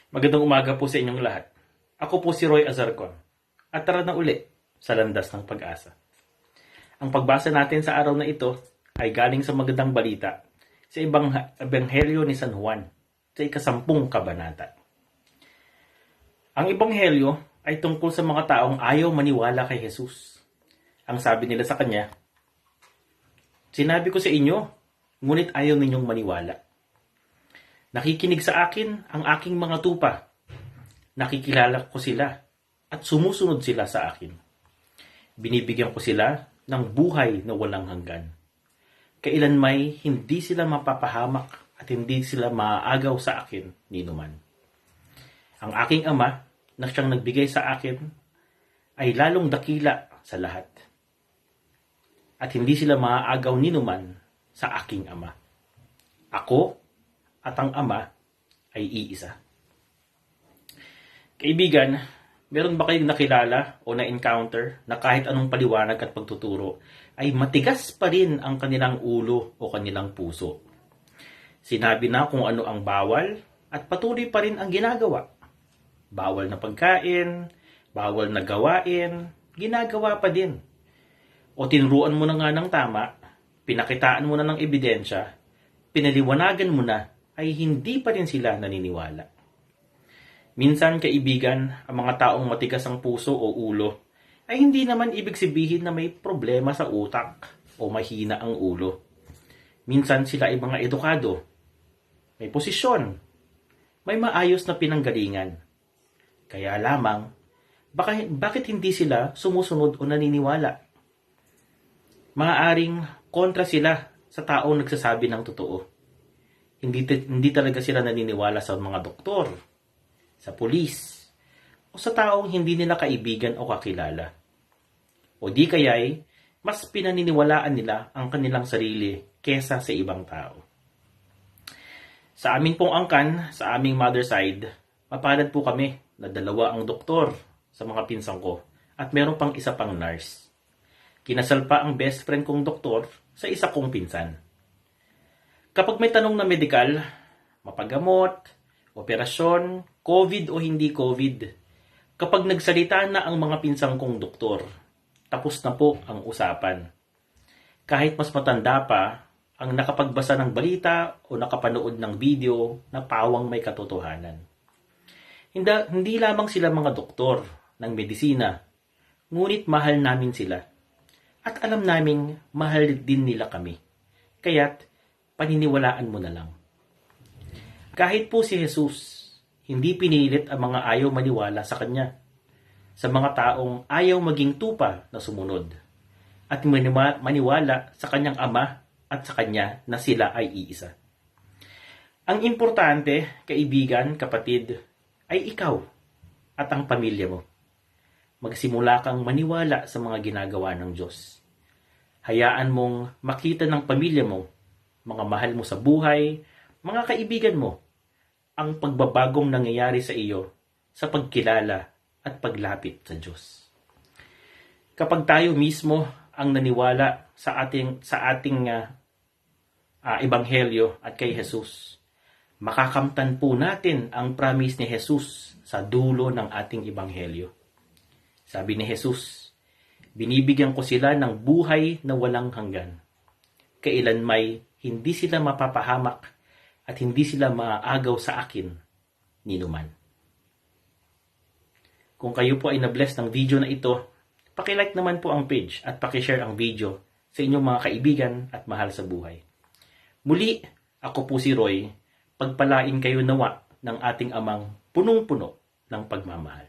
Magandang umaga po sa inyong lahat. Ako po si Roy Azarcon. At tara na uli sa landas ng pag-asa. Ang pagbasa natin sa araw na ito ay galing sa magandang balita sa Ebanghelyo ni San Juan sa ika-10 kabanata. Ang Ebanghelyo ay tungkol sa mga taong ayaw maniwala kay Jesus. Ang sabi nila sa kanya, "Sinabi ko sa inyo, ngunit ayaw ninyong maniwala. Nakikinig sa akin ang aking mga tupa. Nakikilala ko sila at sumusunod sila sa akin. Binibigyan ko sila ng buhay na walang hanggan. Kailanmay hindi sila mapapahamak at hindi sila maaagaw sa akin ni numan. Ang aking ama na siyang nagbigay sa akin ay lalong dakila sa lahat. At hindi sila maaagaw ni numan sa aking ama. Ako at ang Ama ay iisa." Kaibigan, meron ba kayong nakilala o na-encounter na kahit anong paliwanag at pagtuturo ay matigas pa rin ang kanilang ulo o kanilang puso? Sinabi na kung ano ang bawal at patuloy pa rin ang ginagawa. Bawal na pagkain, bawal na gawain, ginagawa pa din. O tinuruan mo na nga ng tama, pinakitaan mo na ng ebidensya, pinaliwanagan mo na, ay hindi pa rin sila naniniwala. Minsan, kaibigan, ang mga taong matigas ang puso o ulo ay hindi naman ibig sabihin na may problema sa utak o mahina ang ulo. Minsan sila ay mga edukado, may posisyon, may maayos na pinanggalingan. Kaya lamang, bakit hindi sila sumusunod o naniniwala? Maaaring kontra sila sa taong nagsasabi ng totoo. Hindi talaga sila naniniwala sa mga doktor, sa pulis, o sa taong hindi nila kaibigan o kakilala. O di kaya'y mas pinaniniwalaan nila ang kanilang sarili kesa sa ibang tao. Sa amin pong angkan, sa aming mother side, mapalad po kami na 2 ang doktor sa mga pinsang ko at meron pang isa pang nurse. Kinasal pa ang best friend kong doktor sa isa kong pinsan. Kapag may tanong na medikal, mapagamot, operasyon, COVID o hindi COVID, kapag nagsalita na ang mga pinsang kong doktor, tapos na po ang usapan. Kahit mas matanda pa ang nakapagbasa ng balita o nakapanood ng video na pawang may katotohanan. Hindi lamang sila mga doktor ng medisina, ngunit mahal namin sila. At alam naming mahal din nila kami. Kaya't paniniwalaan mo na lang. Kahit po si Jesus, hindi pinilit ang mga ayaw maniwala sa Kanya. Sa mga taong ayaw maging tupa na sumunod. At maniwala sa Kanyang Ama at sa Kanya na sila ay iisa. Ang importante, kaibigan, kapatid, ay ikaw at ang pamilya mo. Magsimula kang maniwala sa mga ginagawa ng Diyos. Hayaan mong makita ng pamilya mo, mga mahal mo sa buhay, mga kaibigan mo, ang pagbabagong nangyayari sa iyo sa pagkilala at paglapit sa Diyos. Kapag tayo mismo ang naniwala sa ating ebanghelyo at kay Jesus, makakamtan po natin ang promise ni Jesus sa dulo ng ating ebanghelyo. Sabi ni Jesus, "Binibigyan ko sila ng buhay na walang hanggan. Kailanmay hindi sila mapapahamak at hindi sila maaagaw sa akin ni numan." Kung kayo po ay na-bless ng video na ito, paki-like naman po ang page at paki-share ang video sa inyong mga kaibigan at mahal sa buhay. Muli, ako po si Roy. Pagpalain kayo nawa ng ating Amang punong-puno ng pagmamahal.